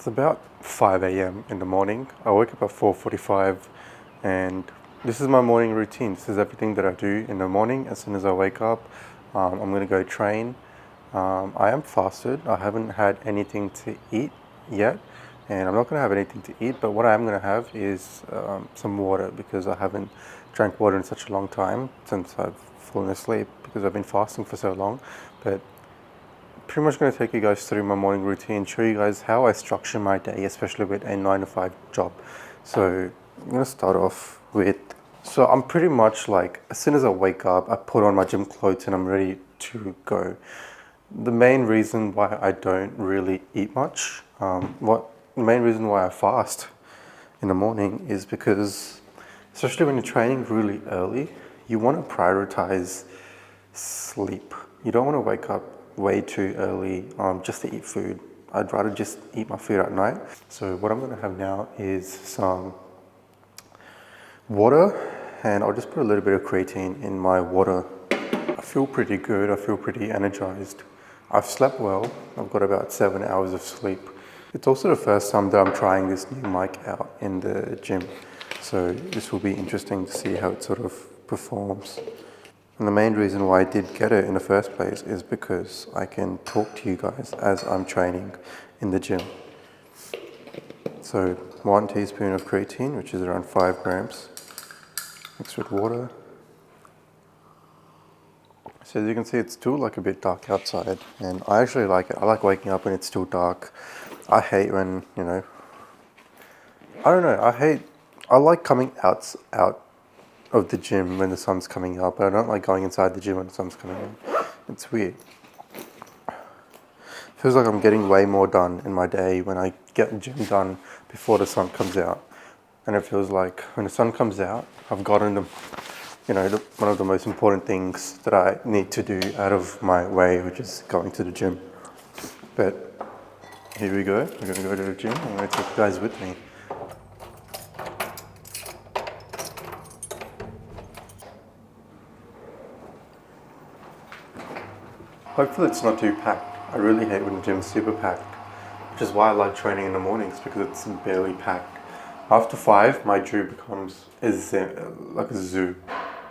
It's about 5 a.m. in the morning. I wake up at 4:45 and this is my morning routine. This is everything that I do in the morning. As soon as I wake up, I'm going to go train. I am fasted. I haven't had anything to eat yet and I'm not going to have anything to eat, but what I am going to have is some water because I haven't drank water in such a long time since I've fallen asleep because I've been fasting for so long. But pretty much going to take you guys through my morning routine, show you guys how I structure my day, especially with a 9 to 5 job. So I'm going to start off with, so I'm pretty much like, as soon as I wake up, I put on my gym clothes and I'm ready to go. The main reason why I don't really eat much, the main reason why I fast in the morning is because, especially when you're training really early, you want to prioritize sleep. You don't want to wake up way too early just to eat food. I'd rather just eat my food at night. So what I'm going to have now is some water, and I'll just put a little bit of creatine in my water. I feel pretty good. I feel pretty energized. I've slept well. I've got about 7 hours of sleep. It's also the first time that I'm trying this new mic out in the gym. So this will be interesting to see how it sort of performs. And the main reason why I did get it in the first place is because I can talk to you guys as I'm training in the gym. So 1 teaspoon of creatine, which is around 5 grams, mixed with water. So as you can see, it's still like a bit dark outside, and I actually like it. I like waking up when it's still dark. I hate when, I don't know, I like coming out of the gym when the sun's coming up, but I don't like going inside the gym when the sun's coming up. It's weird. Feels like I'm getting way more done in my day when I get the gym done before the sun comes out. And it feels like when the sun comes out, I've gotten one of the most important things that I need to do out of my way, which is going to the gym. But here we go. We're gonna go to the gym. I'm gonna take you guys with me. Hopefully it's not too packed. I really hate when the gym's super packed, which is why I like training in the mornings, because it's barely packed. After 5, my gym becomes like a zoo.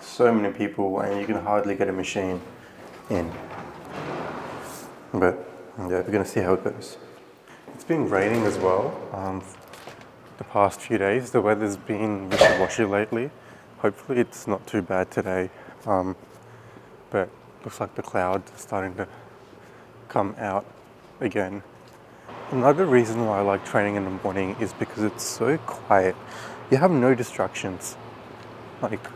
So many people and you can hardly get a machine in. But yeah, we're gonna see how it goes. It's been raining as well the past few days. The weather's been wishy-washy lately. Hopefully it's not too bad today. But looks like the clouds are starting to come out again. Another reason why I like training in the morning is because it's so quiet. You have no distractions. Like,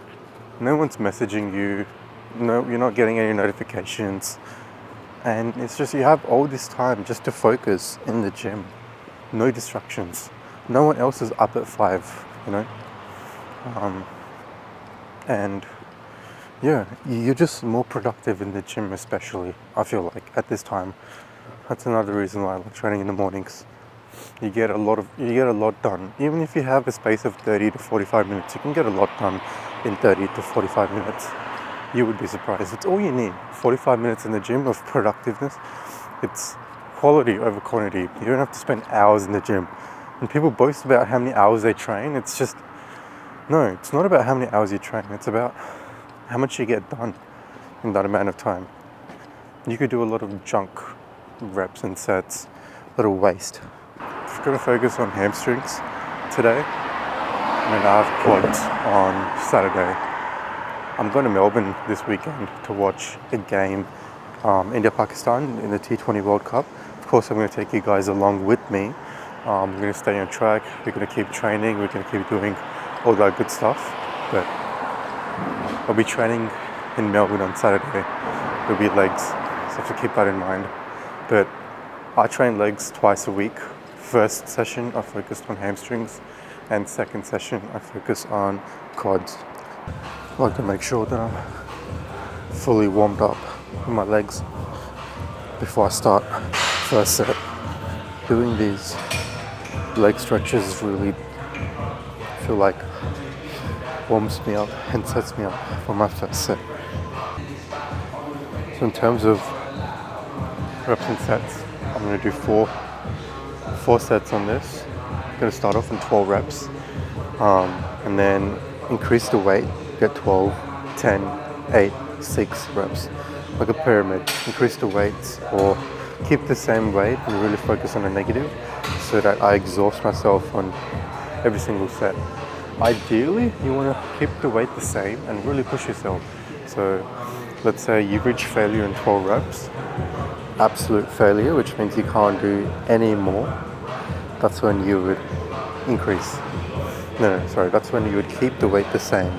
no one's messaging you. No, you're not getting any notifications. And it's just, you have all this time just to focus in the gym. No distractions. No one else is up at 5, and yeah, you're just more productive in the gym, especially, I feel like, at this time. That's another reason why I like training in the mornings. You get a lot done. Even if you have a space of 30 to 45 minutes, you can get a lot done in 30 to 45 minutes. You would be surprised. It's all you need. 45 minutes in the gym of productiveness. It's quality over quantity. You don't have to spend hours in the gym. And people boast about how many hours they train. It's just, no, it's not about how many hours you train. It's about how much you get done in that amount of time. You could do a lot of junk reps and sets, a little waste. I'm going to focus on hamstrings today, and then I have quads on Saturday. I'm going to Melbourne this weekend to watch a game, India-Pakistan in the T20 World Cup. Of course, I'm going to take you guys along with me. We're going to stay on track. We're going to keep training. We're going to keep doing all that good stuff. But I'll be training in Melbourne on Saturday. It'll be legs, so I have to keep that in mind. But I train legs twice a week. First session, I focused on hamstrings, and second session, I focus on quads. I like to make sure that I'm fully warmed up with my legs before I start first set. Doing these leg stretches really feel like warms me up and sets me up for my first set. So in terms of reps and sets, I'm going to do 4 4 sets on this. I'm going to start off in 12 reps, and then increase the weight, get 12, 10, 8, 6 reps. Like a pyramid, increase the weights or keep the same weight and really focus on the negative so that I exhaust myself on every single set. Ideally, you want to keep the weight the same and really push yourself. So let's say you reach failure in 12 reps, absolute failure, which means you can't do any more. That's when you would increase. No, sorry, that's when you would keep the weight the same.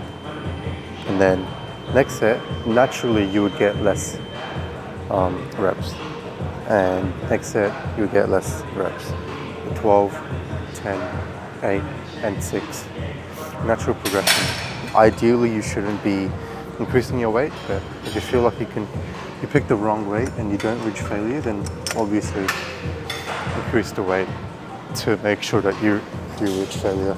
And then next set, naturally you would get less reps. And next set, you would get less reps. 12, 10, 8, and 6. Natural progression. Ideally, you shouldn't be increasing your weight, but if you feel like you pick the wrong weight and you don't reach failure, then obviously increase the weight to make sure that you do reach failure.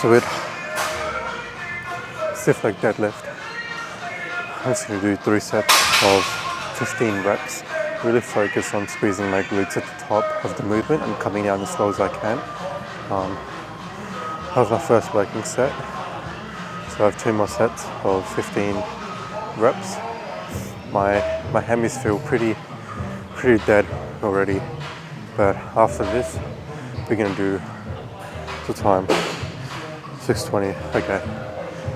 So with stiff leg deadlift, I'm just going to do 3 sets of 15 reps. Really focus on squeezing my glutes at the top of the movement and coming down as slow as I can. That was my first working set. So I have 2 more sets of 15 reps. My hammies feel pretty dead already, but after this, we're going to do the time. 6:20. Okay.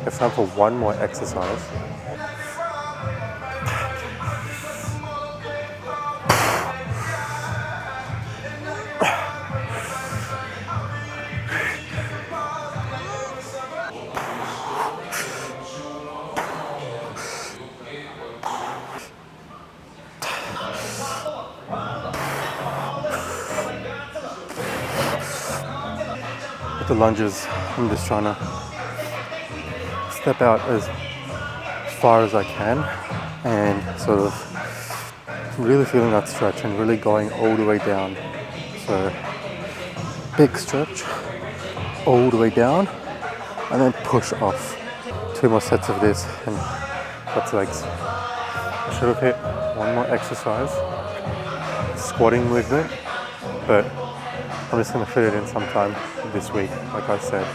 It's time for one more exercise. With the lunges, I'm just trying to step out as far as I can and sort of really feeling that stretch and really going all the way down. So big stretch all the way down and then push off. 2 more sets of this and that's legs. I should have hit one more exercise, squatting movement, but I'm just going to fit it in sometime this week. Like I said,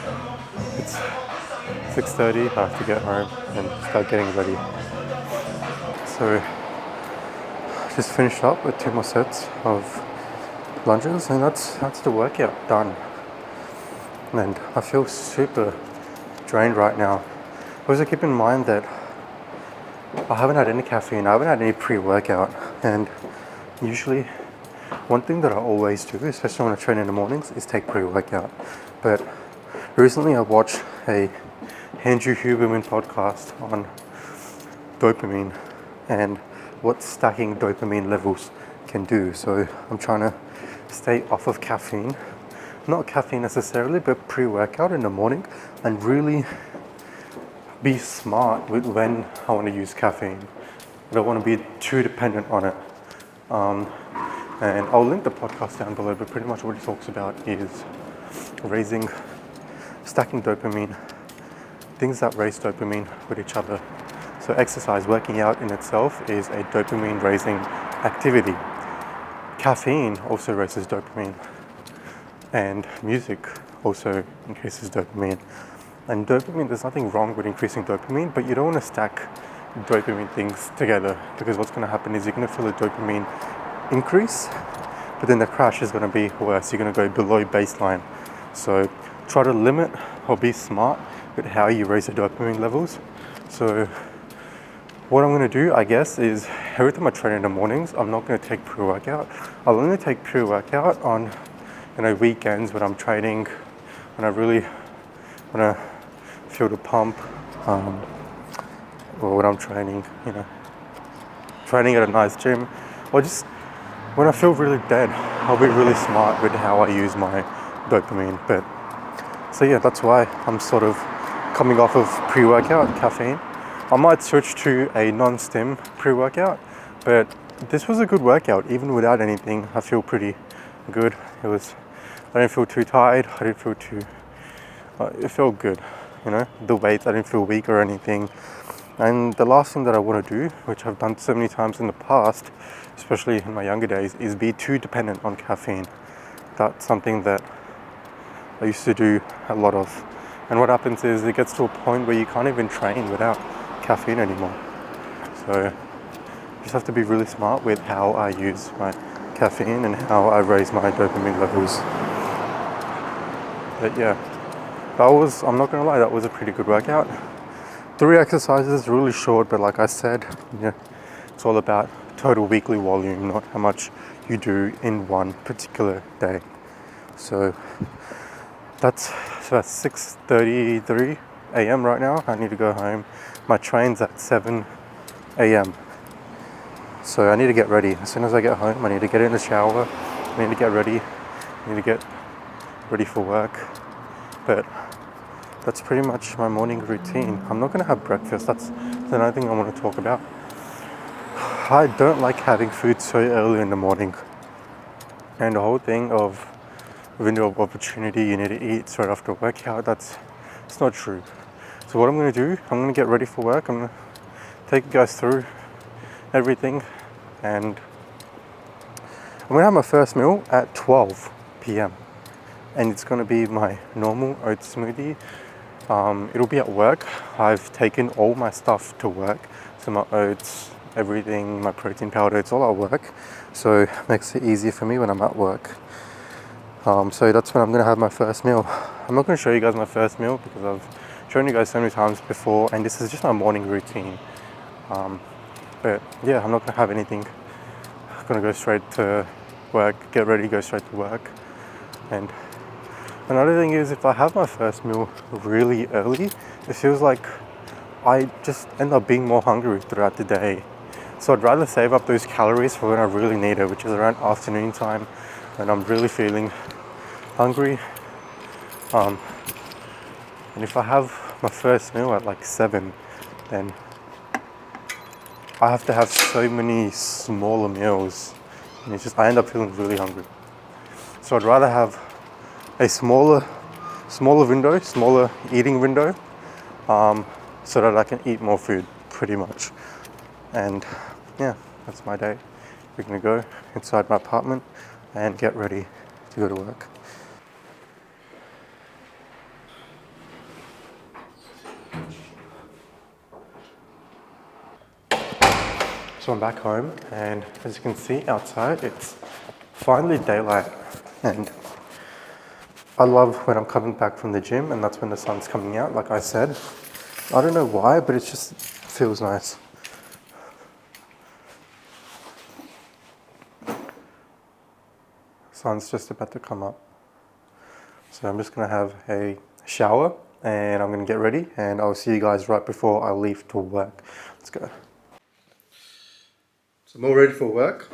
it's 6:30, I have to get home and start getting ready. So just finished up with 2 more sets of lunges and that's the workout done. And I feel super drained right now. Also keep in mind that I haven't had any caffeine, I haven't had any pre-workout, and usually one thing that I always do, especially when I train in the mornings, is take pre-workout. But recently I watched a Andrew Huberman podcast on dopamine and what stacking dopamine levels can do. So I'm trying to stay off of caffeine, not caffeine necessarily, but pre-workout in the morning, and really be smart with when I want to use caffeine. I don't want to be too dependent on it. And I'll link the podcast down below, but pretty much what he talks about is stacking dopamine, things that raise dopamine with each other. So exercise, working out in itself is a dopamine raising activity. Caffeine also raises dopamine, and music also increases dopamine. And dopamine, there's nothing wrong with increasing dopamine, but you don't want to stack dopamine things together, because what's going to happen is you're going to feel a dopamine increase, but then the crash is going to be worse. You're going to go below baseline. So try to limit or be smart with how you raise the dopamine levels. So what I'm going to do, I guess, is every time I train in the mornings, I'm not going to take pre-workout. I'll only take pre-workout on weekends when I'm training, when I really want to feel the pump, or when I'm training, training at a nice gym, or just when I feel really dead. I'll be really smart with how I use my dopamine. But so yeah, that's why I'm sort of coming off of pre-workout caffeine. I might switch to a non-stim pre-workout, but this was a good workout. Even without anything, I feel pretty good. I didn't feel too tired. I didn't feel too, it felt good. You know, the weights, I didn't feel weak or anything. And the last thing that I want to do, which I've done so many times in the past, especially in my younger days, is be too dependent on caffeine. That's something that I used to do a lot of. And what happens is it gets to a point where you can't even train without caffeine anymore. So you just have to be really smart with how I use my caffeine and how I raise my dopamine levels. But yeah, I'm not gonna lie, that was a pretty good workout. 3 exercises, really short, but like I said, yeah, it's all about total weekly volume, not how much you do in one particular day. So that's 6:33 a.m. right now. I need to go home. My train's at 7 a.m. So I need to get ready. As soon as I get home, I need to get in the shower. I need to get ready. I need to get ready for work. But that's pretty much my morning routine. I'm not going to have breakfast. That's another thing I want to talk about. I don't like having food so early in the morning. And the whole thing of window of opportunity, you need to eat straight after workout, it's not true. So what I'm going to do, I'm going to get ready for work. I'm going to take you guys through everything. And I'm going to have my first meal at 12 p.m. And it's going to be my normal oat smoothie. It'll be at work. I've taken all my stuff to work. So my oats, everything, my protein powder, it's all at work. So it makes it easier for me when I'm at work. So that's when I'm going to have my first meal. I'm not going to show you guys my first meal because I've shown you guys so many times before, and this is just my morning routine. But yeah, I'm not going to have anything. I'm going to go straight to work, get ready, go straight to work. And another thing is, if I have my first meal really early, it feels like I just end up being more hungry throughout the day. So I'd rather save up those calories for when I really need it, which is around afternoon time when I'm really feeling hungry. And if I have my first meal at like 7, then I have to have so many smaller meals, and I end up feeling really hungry. So I'd rather have a smaller window, smaller eating window, so that I can eat more food, pretty much. And yeah, that's my day. We're gonna go inside my apartment and get ready to go to work. So I'm back home, and as you can see outside, it's finally daylight, and I love when I'm coming back from the gym and that's when the sun's coming out, like I said. I don't know why, but it just feels nice. Sun's just about to come up. So I'm just gonna have a shower and I'm gonna get ready, and I'll see you guys right before I leave to work. Let's go. So I'm all ready for work.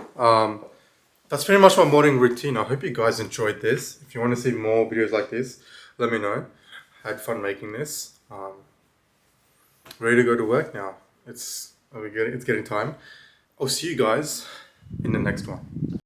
That's pretty much my morning routine. I hope you guys enjoyed this. If you want to see more videos like this, let me know. I had fun making this. Ready to go to work now. It's getting time. I'll see you guys in the next one.